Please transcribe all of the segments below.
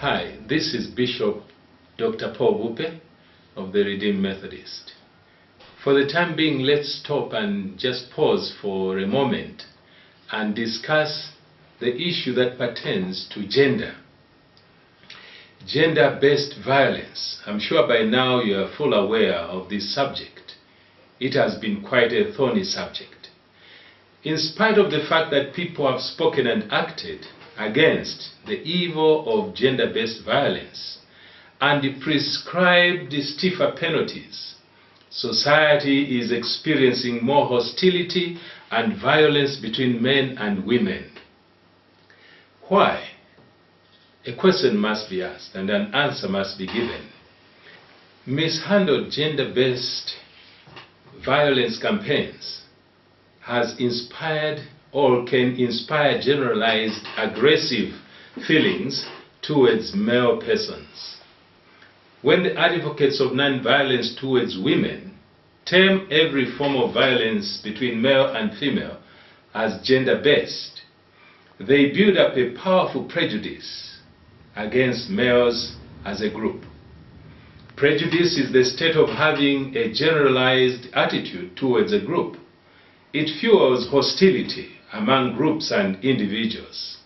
Hi, this is Bishop Dr. Paul Bupe of the Redeemed Methodist. For the time being, let's stop and just pause for a moment and discuss the issue that pertains to gender. Gender-based violence. I'm sure by now you are full aware of this subject. It has been quite a thorny subject. In spite of the fact that people have spoken and acted against the evil of gender-based violence and prescribed stiffer penalties, society is experiencing more hostility and violence between men and women. Why? A question must be asked and an answer must be given. Mishandled gender-based violence campaigns has inspired or can inspire generalized aggressive feelings towards male persons. When the advocates of non-violence towards women term every form of violence between male and female as gender-based, they build up a powerful prejudice against males as a group. Prejudice is the state of having a generalized attitude towards a group. It fuels hostility among groups and individuals.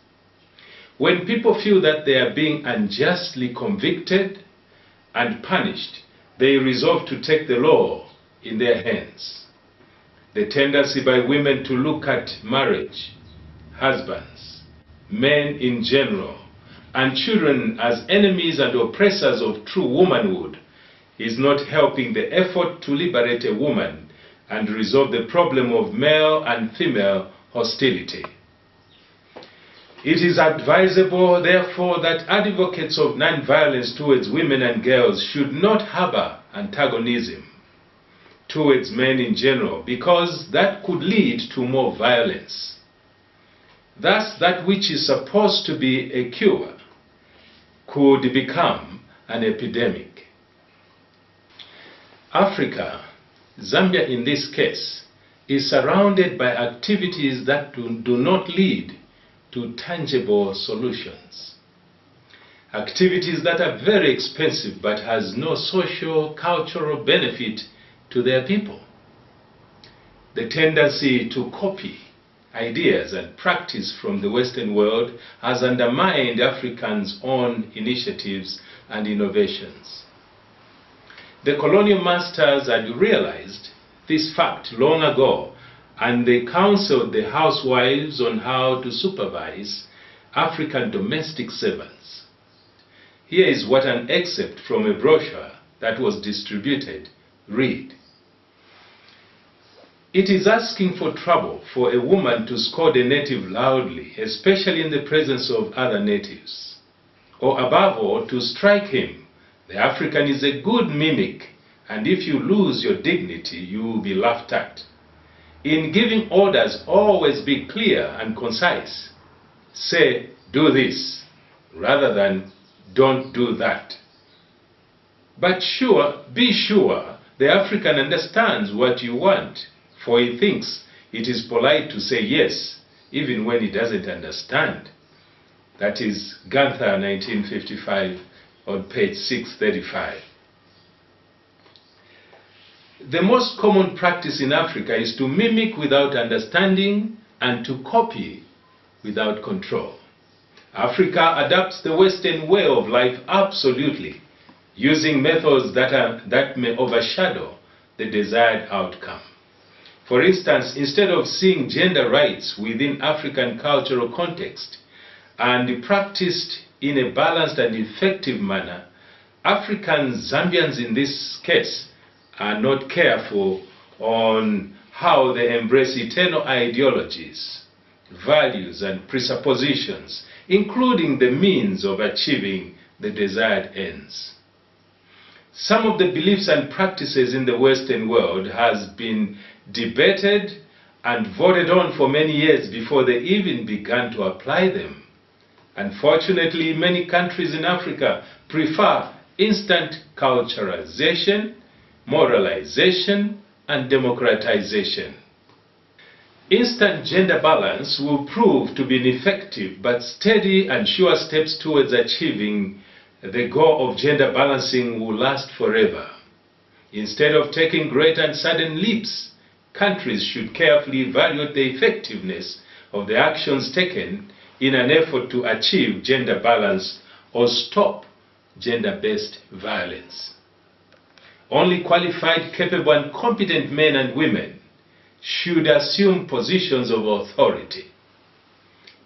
When people feel that they are being unjustly convicted and punished, they resolve to take the law in their hands. The tendency by women to look at marriage, husbands, men in general, and children as enemies and oppressors of true womanhood is not helping the effort to liberate a woman and resolve the problem of male and female hostility. It is advisable, therefore, that advocates of non-violence towards women and girls should not harbor antagonism towards men in general, because that could lead to more violence. Thus, that which is supposed to be a cure could become an epidemic. Africa, Zambia in this case, is surrounded by activities that do not lead to tangible solutions. Activities that are very expensive but has no social, cultural benefit to their people. The tendency to copy ideas and practice from the Western world has undermined Africans' own initiatives and innovations. The colonial masters had realized this fact long ago, and they counseled the housewives on how to supervise African domestic servants. Here is what an excerpt from a brochure that was distributed read. It is asking for trouble for a woman to scold a native loudly, especially in the presence of other natives, or above all, to strike him. The African is a good mimic, and if you lose your dignity, you will be laughed at. In giving orders, always be clear and concise. Say, do this, rather than don't do that. But be sure the African understands what you want, for he thinks it is polite to say yes, even when he doesn't understand. That is Gunther, 1955, on page 635. The most common practice in Africa is to mimic without understanding and to copy without control. Africa adopts the Western way of life absolutely, using methods that may overshadow the desired outcome. For instance, instead of seeing gender rights within African cultural context and practiced in a balanced and effective manner, Africans, Zambians in this case, are not careful on how they embrace eternal ideologies, values, and presuppositions, including the means of achieving the desired ends. Some of the beliefs and practices in the Western world has been debated and voted on for many years before they even began to apply them. Unfortunately, many countries in Africa prefer instant culturalization, moralization, and democratization. Instant gender balance will prove to be ineffective but steady and sure steps towards achieving the goal of gender balancing will last forever. Instead of taking great and sudden leaps, countries should carefully evaluate the effectiveness of the actions taken in an effort to achieve gender balance or stop gender-based violence. Only qualified, capable, and competent men and women should assume positions of authority.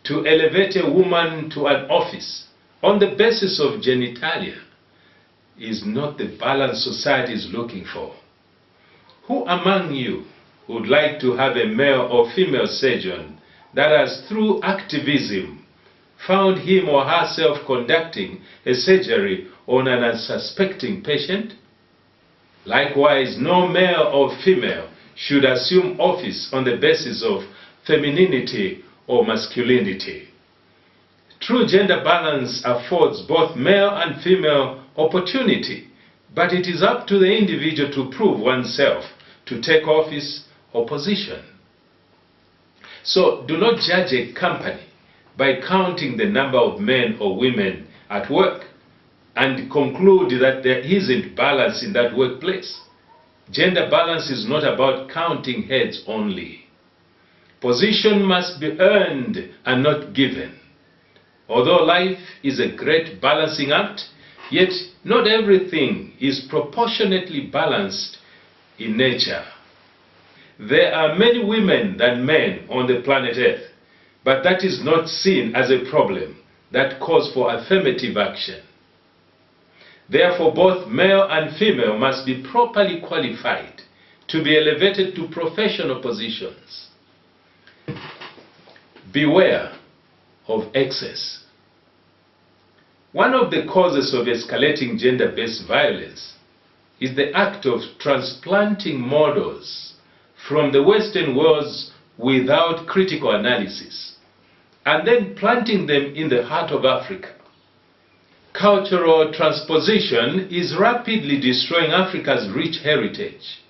To elevate a woman to an office on the basis of genitalia is not the balance society is looking for. Who among you would like to have a male or female surgeon that has, through activism, found him or herself conducting a surgery on an unsuspecting patient? Likewise, no male or female should assume office on the basis of femininity or masculinity. True gender balance affords both male and female opportunity, but it is up to the individual to prove oneself to take office or position. So do not judge a company by counting the number of men or women at work and conclude that there isn't balance in that workplace. Gender balance is not about counting heads only. Position must be earned and not given. Although life is a great balancing act, yet not everything is proportionately balanced in nature. There are many women than men on the planet Earth, but that is not seen as a problem that calls for affirmative action. Therefore, both male and female must be properly qualified to be elevated to professional positions. Beware of excess. One of the causes of escalating gender-based violence is the act of transplanting models from the Western worlds without critical analysis, and then planting them in the heart of Africa. Cultural transposition is rapidly destroying Africa's rich heritage.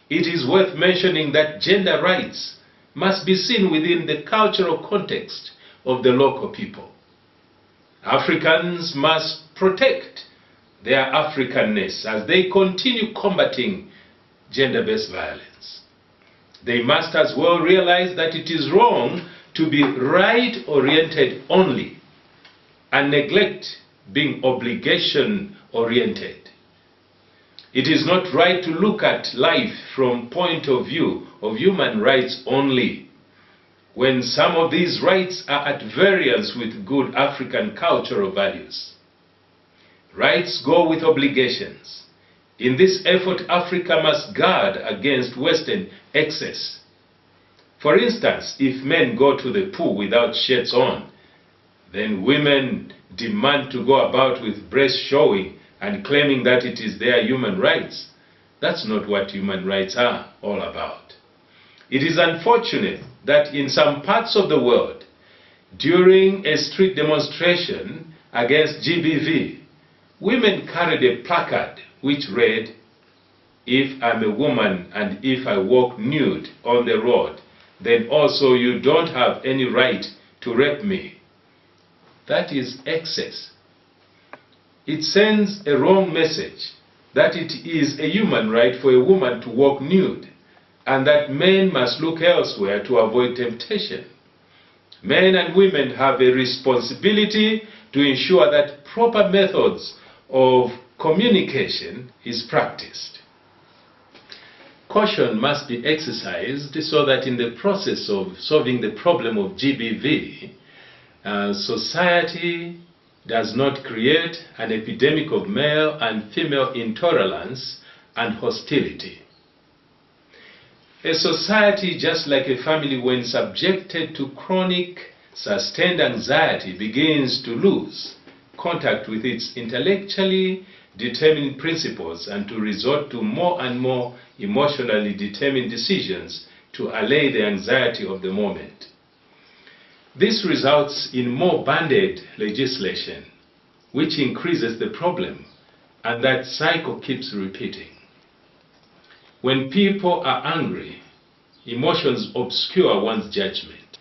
It is worth mentioning that gender rights must be seen within the cultural context of the local people. Africans must protect their Africanness as they continue combating gender-based violence. They must as well realize that it is wrong to be right-oriented only and neglect being obligation-oriented. It is not right to look at life from point of view of human rights only, when some of these rights are at variance with good African cultural values. Rights go with obligations. In this effort, Africa must guard against Western excess. For instance, if men go to the pool without shirts on, then women demand to go about with breasts showing and claiming that it is their human rights. That's not what human rights are all about. It is unfortunate that in some parts of the world, during a street demonstration against GBV, women carried a placard which read, "If I'm a woman and if I walk nude on the road, then also you don't have any right to rape me." That is excess. It sends a wrong message that it is a human right for a woman to walk nude, and that men must look elsewhere to avoid temptation. Men and women have a responsibility to ensure that proper methods of communication is practiced. Caution must be exercised so that in the process of solving the problem of GBV, society does not create an epidemic of male and female intolerance and hostility. A society, just like a family, when subjected to chronic, sustained anxiety, begins to lose contact with its intellectually determined principles and to resort to more and more emotionally determined decisions to allay the anxiety of the moment. This results in more band-aid legislation, which increases the problem, and that cycle keeps repeating. When people are angry, emotions obscure one's judgment.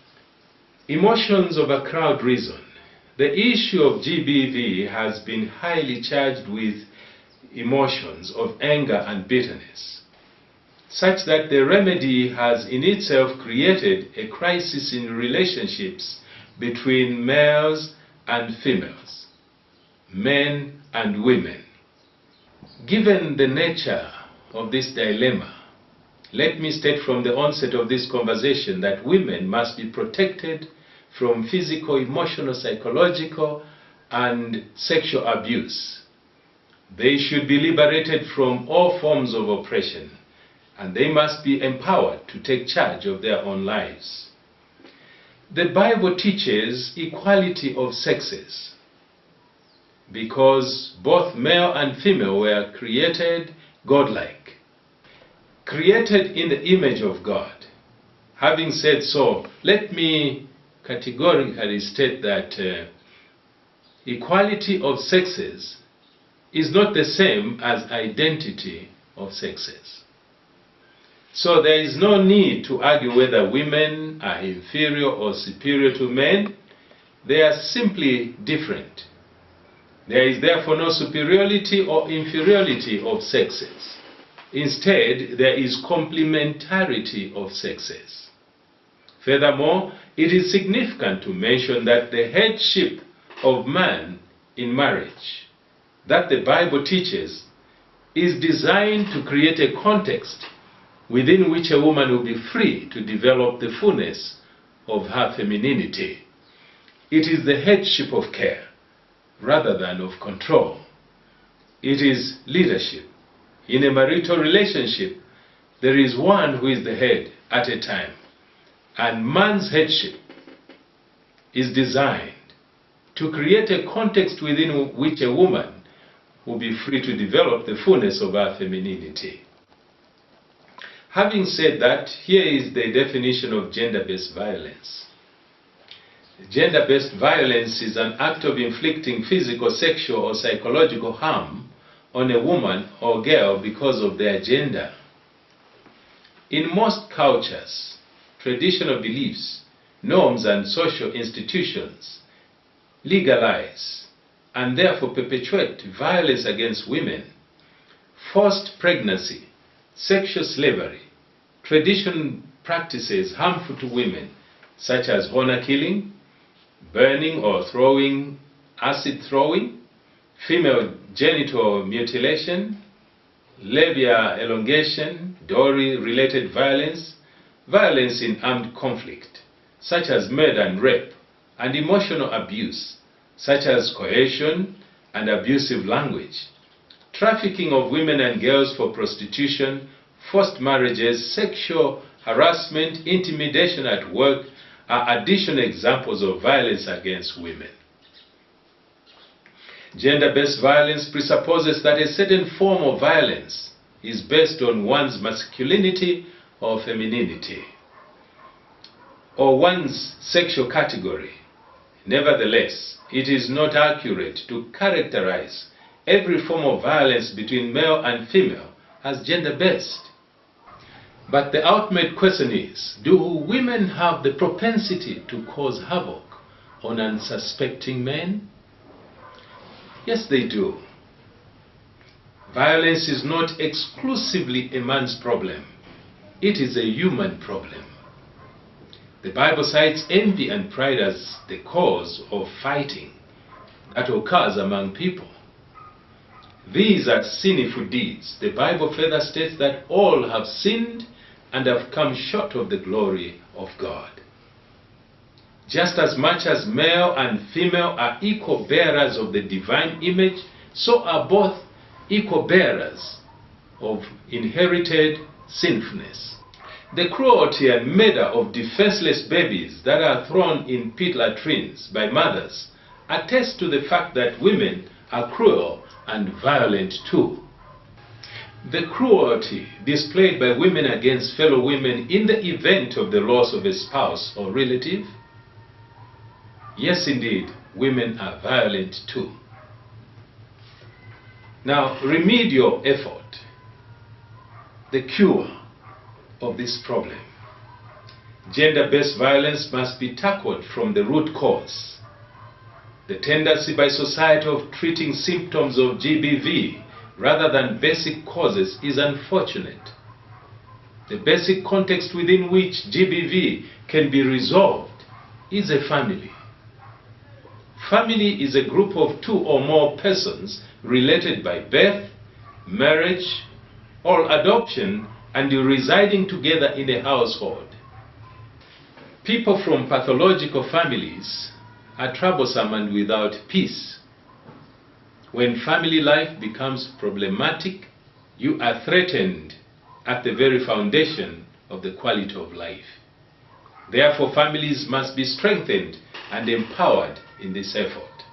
Emotions overcrowd reason. The issue of GBV has been highly charged with emotions of anger and bitterness, such that the remedy has in itself created a crisis in relationships between males and females, men and women. Given the nature of this dilemma, let me state from the onset of this conversation that women must be protected from physical, emotional, psychological, and sexual abuse. They should be liberated from all forms of oppression, and they must be empowered to take charge of their own lives. The Bible teaches equality of sexes, because both male and female were created godlike, created in the image of God. Having said so, let me categorically state that equality of sexes is not the same as identity of sexes. So there is no need to argue whether women are inferior or superior to men. They are simply different. There is therefore no superiority or inferiority of sexes. Instead, there is complementarity of sexes. Furthermore, it is significant to mention that the headship of man in marriage that the Bible teaches is designed to create a context within which a woman will be free to develop the fullness of her femininity. It is the headship of care rather than of control. It is leadership. In a marital relationship, there is one who is the head at a time, and man's headship is designed to create a context within which a woman will be free to develop the fullness of her femininity. Having said that, here is the definition of gender-based violence. Gender-based violence is an act of inflicting physical, sexual, or psychological harm on a woman or girl because of their gender. In most cultures, traditional beliefs, norms, and social institutions legalize and therefore perpetuate violence against women, forced pregnancy, sexual slavery, traditional practices harmful to women, such as honor killing, burning or throwing, acid throwing, female genital mutilation, labia elongation, dowry-related violence, violence in armed conflict, such as murder and rape, and emotional abuse, such as coercion and abusive language, trafficking of women and girls for prostitution, forced marriages, sexual harassment, intimidation at work are additional examples of violence against women. Gender-based violence presupposes that a certain form of violence is based on one's masculinity or femininity, or one's sexual category. Nevertheless, it is not accurate to characterize every form of violence between male and female as gender-based. But the ultimate question is, do women have the propensity to cause havoc on unsuspecting men? Yes, they do. Violence is not exclusively a man's problem. It is a human problem. The Bible cites envy and pride as the cause of fighting that occurs among people. These are sinful deeds. The Bible further states that all have sinned and have come short of the glory of God. Just as much as male and female are equal bearers of the divine image, so are both equal bearers of inherited sinfulness. The cruelty and murder of defenseless babies that are thrown in pit latrines by mothers attest to the fact that women are cruel and violent too. The cruelty displayed by women against fellow women in the event of the loss of a spouse or relative. Yes, indeed, women are violent too. Now, remedial effort, the cure of this problem. Gender-based violence must be tackled from the root cause. The tendency by society of treating symptoms of GBV rather than basic causes is unfortunate. The basic context within which GBV can be resolved is a family. Family is a group of two or more persons related by birth, marriage, or adoption and residing together in a household. People from pathological families are troublesome and without peace. When family life becomes problematic, you are threatened at the very foundation of the quality of life. Therefore, families must be strengthened and empowered in this effort.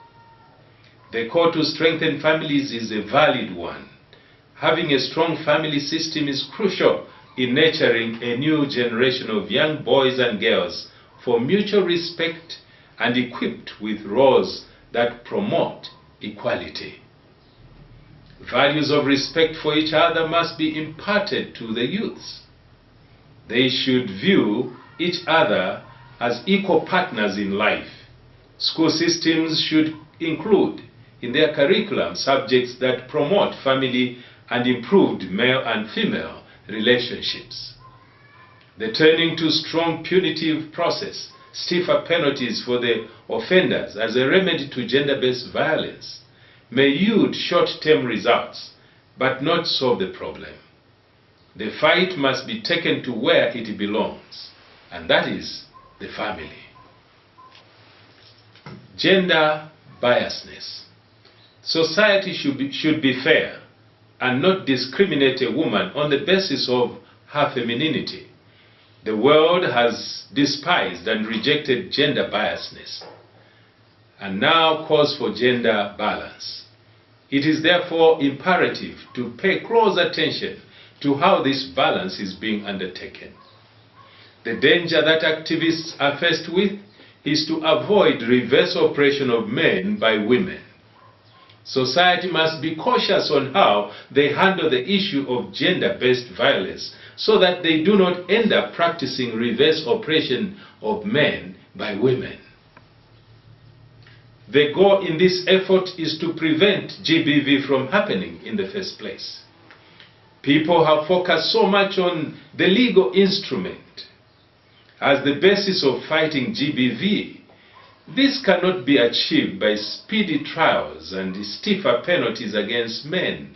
The call to strengthen families is a valid one. Having a strong family system is crucial in nurturing a new generation of young boys and girls for mutual respect and equipped with roles that promote equality. Values of respect for each other must be imparted to the youths. They should view each other as equal partners in life. School systems should include in their curriculum subjects that promote family and improved male and female relationships. The turning to strong punitive process, stiffer penalties for the offenders as a remedy to gender-based violence may yield short-term results, but not solve the problem. The fight must be taken to where it belongs, and that is the family. Gender biasness. Society should be fair and not discriminate a woman on the basis of her femininity. The world has despised and rejected gender biasness and now calls for gender balance. It is therefore imperative to pay close attention to how this balance is being undertaken. The danger that activists are faced with is to avoid reverse oppression of men by women. Society must be cautious on how they handle the issue of gender-based violence so that they do not end up practicing reverse oppression of men by women. The goal in this effort is to prevent GBV from happening in the first place. People have focused so much on the legal instrument as the basis of fighting GBV. This cannot be achieved by speedy trials and stiffer penalties against men.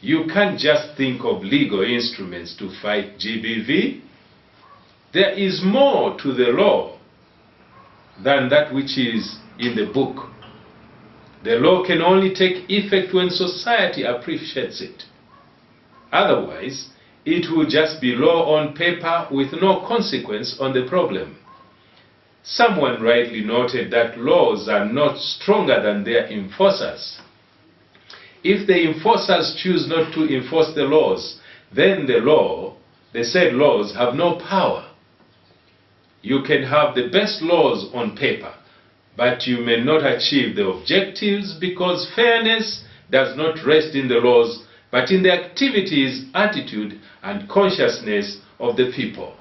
You can't just think of legal instruments to fight GBV. There is more to the law than that which is in the book. The law can only take effect when society appreciates it. Otherwise, it will just be law on paper with no consequence on the problem. Someone rightly noted that laws are not stronger than their enforcers. If the enforcers choose not to enforce the laws, then the said laws have no power. You can have the best laws on paper, but you may not achieve the objectives because fairness does not rest in the laws, but in the activities, attitude, and consciousness of the people.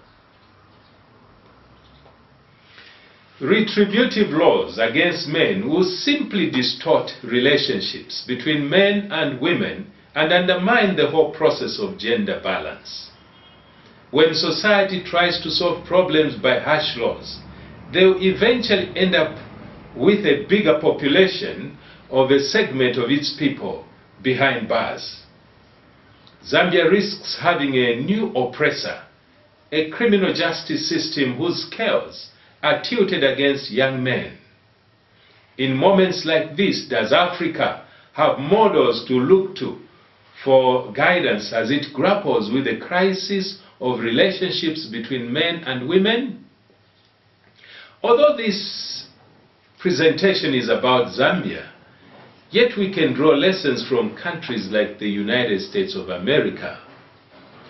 Retributive laws against men will simply distort relationships between men and women and undermine the whole process of gender balance. When society tries to solve problems by harsh laws, they will eventually end up with a bigger population of a segment of its people behind bars. Zambia risks having a new oppressor, a criminal justice system whose scales are tilted against young men. In moments like this, does Africa have models to look to for guidance as it grapples with the crisis of relationships between men and women? Although this presentation is about Zambia, yet we can draw lessons from countries like the United States of America,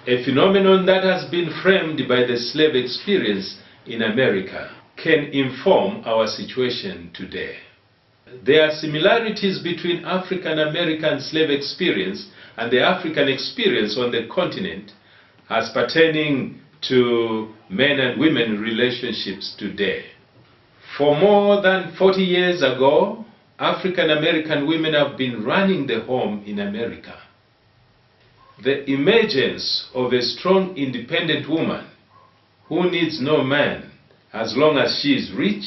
a phenomenon that has been framed by the slave experience in America can inform our situation today. There are similarities between African American slave experience and the African experience on the continent as pertaining to men and women relationships today. For more than 40 years ago, African American women have been running the home in America. The emergence of a strong, independent woman who needs no man as long as she is rich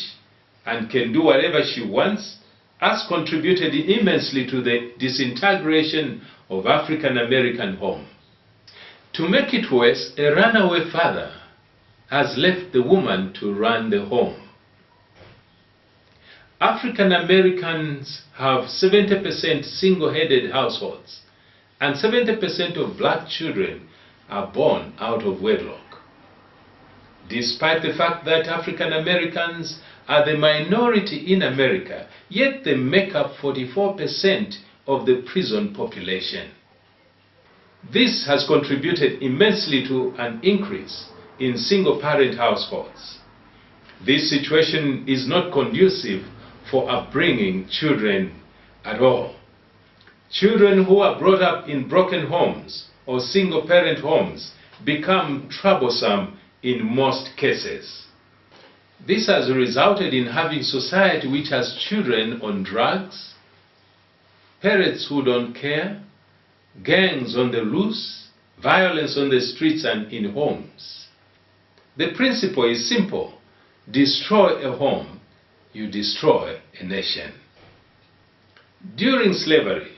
and can do whatever she wants has contributed immensely to the disintegration of African American home. To make it worse, a runaway father has left the woman to run the home. African Americans have 70% single-headed households, and 70% of black children are born out of wedlock. Despite the fact that African Americans are the minority in America, yet they make up 44% of the prison population. This has contributed immensely to an increase in single-parent households. This situation is not conducive for upbringing children at all. Children who are brought up in broken homes or single-parent homes become troublesome in most cases. This has resulted in having society which has children on drugs, parents who don't care, gangs on the loose, violence on the streets and in homes. The principle is simple. Destroy a home, you destroy a nation. During slavery,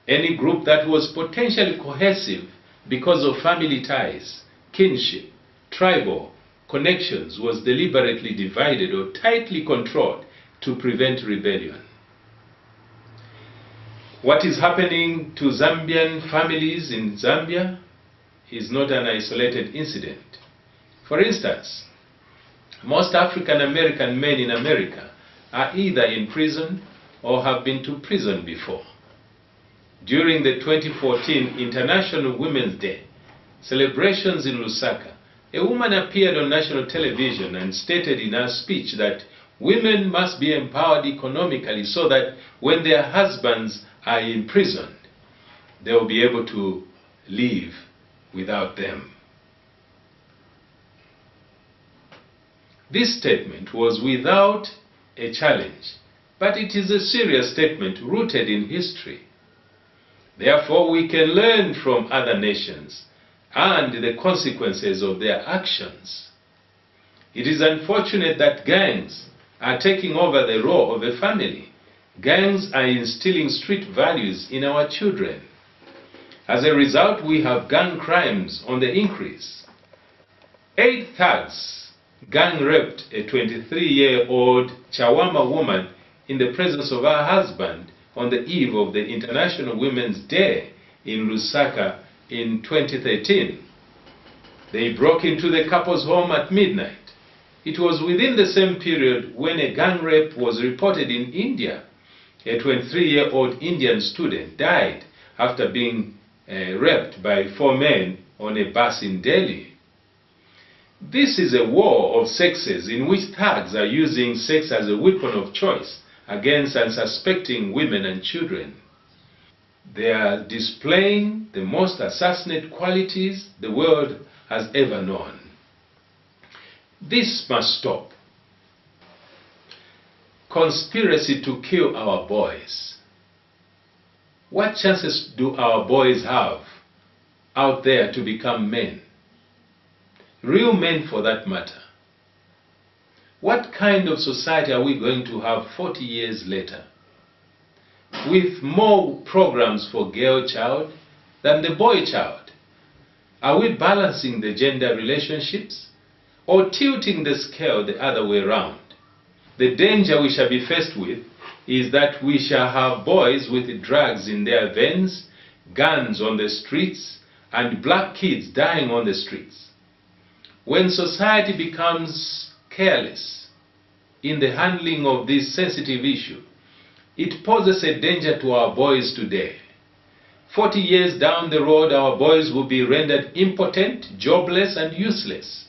any group that was potentially cohesive because of family ties, kinship, tribal connections was deliberately divided or tightly controlled to prevent rebellion. What is happening to Zambian families in Zambia is not an isolated incident. For instance, most African American men in America are either in prison or have been to prison before. During the 2014 International Women's Day celebrations in Lusaka, a woman appeared on national television and stated in her speech that women must be empowered economically so that when their husbands are imprisoned, they will be able to live without them. This statement was without a challenge, but it is a serious statement rooted in history. Therefore, we can learn from other nations and the consequences of their actions. It is unfortunate that gangs are taking over the role of a family. Gangs are instilling street values in our children. As a result, we have gang crimes on the increase. 8 thugs gang raped a 23-year-old Chawama woman in the presence of her husband on the eve of the International Women's Day in Lusaka in 2013. They broke into the couple's home at midnight. It was within the same period when a gang rape was reported in India. A 23-year-old Indian student died after being raped by 4 men on a bus in Delhi. This is a war of sexes in which thugs are using sex as a weapon of choice against unsuspecting women and children. They are displaying the most assassinate qualities the world has ever known. This must stop. Conspiracy to kill our boys. What chances do our boys have out there to become men? Real men, for that matter. What kind of society are we going to have 40 years later? With more programs for girl child than the boy child? Are we balancing the gender relationships or tilting the scale the other way around? The danger we shall be faced with is that we shall have boys with drugs in their veins, guns on the streets, and black kids dying on the streets. When society becomes careless in the handling of this sensitive issue, it poses a danger to our boys today. 40 years down the road, our boys will be rendered impotent, jobless, and useless.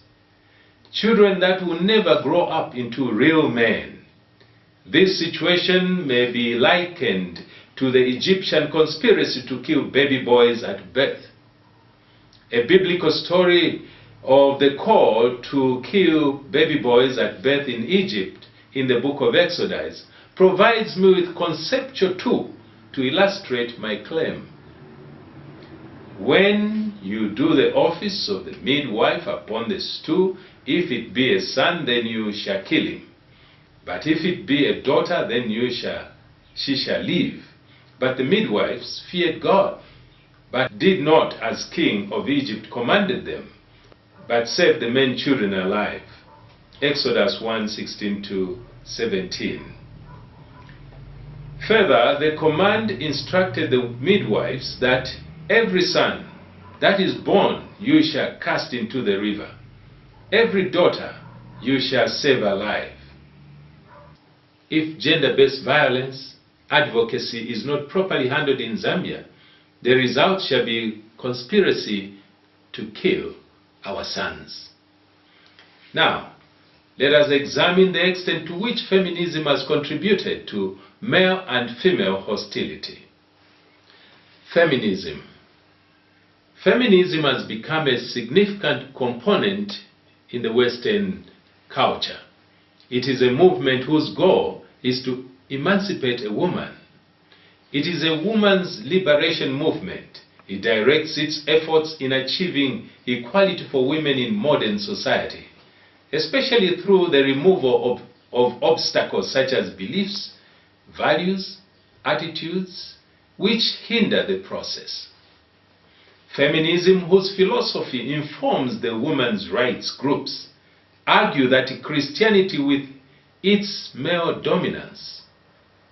Children that will never grow up into real men. This situation may be likened to the Egyptian conspiracy to kill baby boys at birth. A biblical story of the call to kill baby boys at birth in Egypt in the book of Exodus provides me with conceptual tool to illustrate my claim. When you do the office of the midwife upon the stool, if it be a son, then you shall kill him. But if it be a daughter, then she shall live. But the midwives feared God, but did not as king of Egypt commanded them, but saved the men children alive. Exodus 1:16-17. Further, the command instructed the midwives that every son that is born you shall cast into the river. Every daughter you shall save alive. If gender-based violence advocacy is not properly handled in Zambia, the result shall be conspiracy to kill our sons. Now, let us examine the extent to which feminism has contributed to male and female hostility. Feminism. Feminism has become a significant component in the Western culture. It is a movement whose goal is to emancipate a woman. It is a woman's liberation movement. It directs its efforts in achieving equality for women in modern society, especially through the removal of obstacles such as beliefs, values, attitudes, which hinder the process. Feminism, whose philosophy informs the women's rights groups, argue that Christianity, with its male dominance,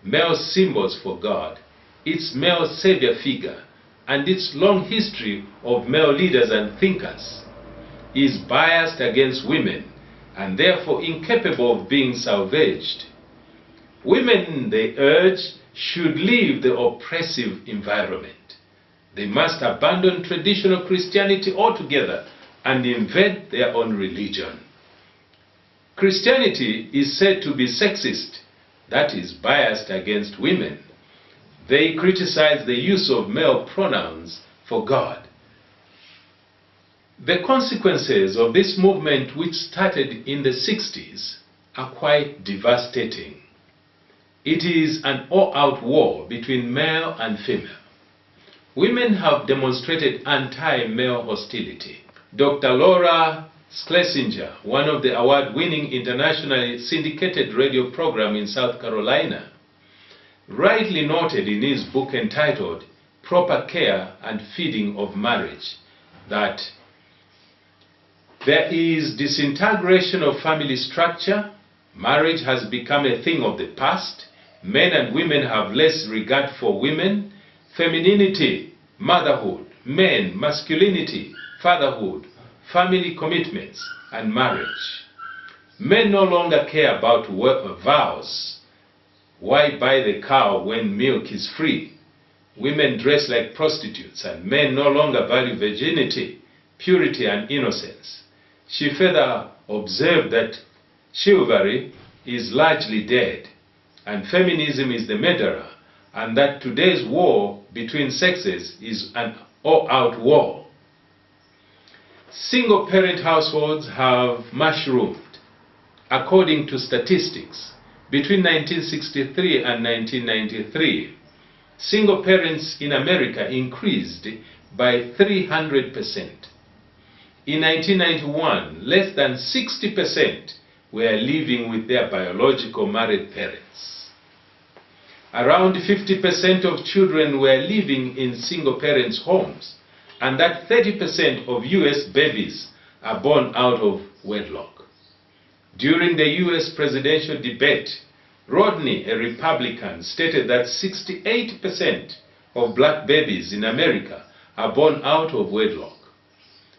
male symbols for God, its male savior figure, and its long history of male leaders and thinkers, is biased against women and therefore incapable of being salvaged. Women, they urge, should leave the oppressive environment. They must abandon traditional Christianity altogether and invent their own religion. Christianity is said to be sexist, that is, biased against women. They criticize the use of male pronouns for God. The consequences of this movement, which started in the 60s, are quite devastating. It is an all-out war between male and female. Women have demonstrated anti-male hostility. Dr. Laura Schlesinger, one of the award-winning internationally syndicated radio program in South Carolina, rightly noted in his book entitled Proper Care and Feeding of Marriage that there is disintegration of family structure, marriage has become a thing of the past, men and women have less regard for women, femininity, motherhood, men, masculinity, fatherhood, family commitments, and marriage. Men no longer care about vows. Why buy the cow when milk is free? Women dress like prostitutes, and men no longer value virginity, purity, and innocence. She further observed that chivalry is largely dead, and feminism is the murderer, and that today's war between sexes is an all-out war. Single-parent households have mushroomed. According to statistics, between 1963 and 1993, single parents in America increased by 300%. In 1991, less than 60% were living with their biological married parents. Around 50% of children were living in single parents' homes, and that 30% of US babies are born out of wedlock. During the US presidential debate, Rodney, a Republican, stated that 68% of black babies in America are born out of wedlock.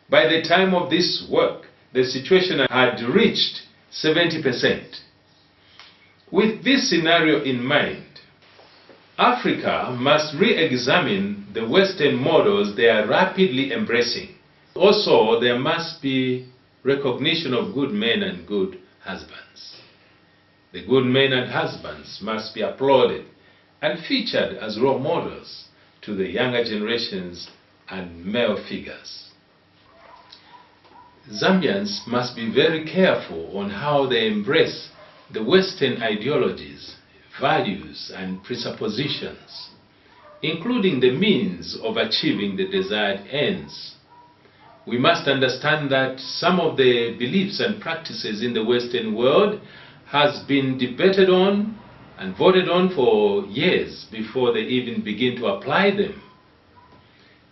By the time of this work, the situation had reached 70%. With this scenario in mind, Africa must re-examine the Western models they are rapidly embracing. Also, there must be recognition of good men and good husbands. The good men and husbands must be applauded and featured as role models to the younger generations and male figures. Zambians must be very careful on how they embrace the Western ideologies, values, and presuppositions, including the means of achieving the desired ends. We must understand that some of the beliefs and practices in the Western world has been debated on and voted on for years before they even begin to apply them.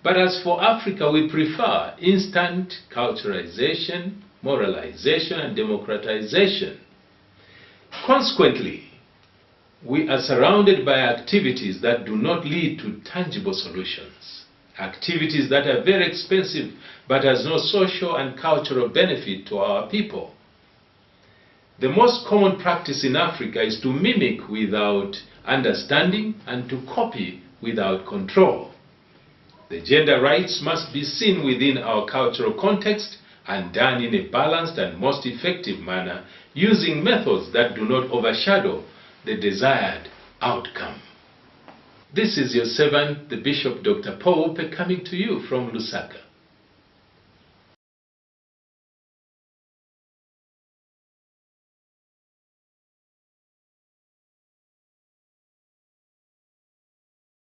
But as for Africa, we prefer instant culturalization, moralization, and democratization. Consequently, we are surrounded by activities that do not lead to tangible solutions. Activities that are very expensive but has no social and cultural benefit to our people. The most common practice in Africa is to mimic without understanding and to copy without control. The gender rights must be seen within our cultural context and done in a balanced and most effective manner using methods that do not overshadow the desired outcome. This is your servant, the Bishop Dr. Paul Upe, coming to you from Lusaka.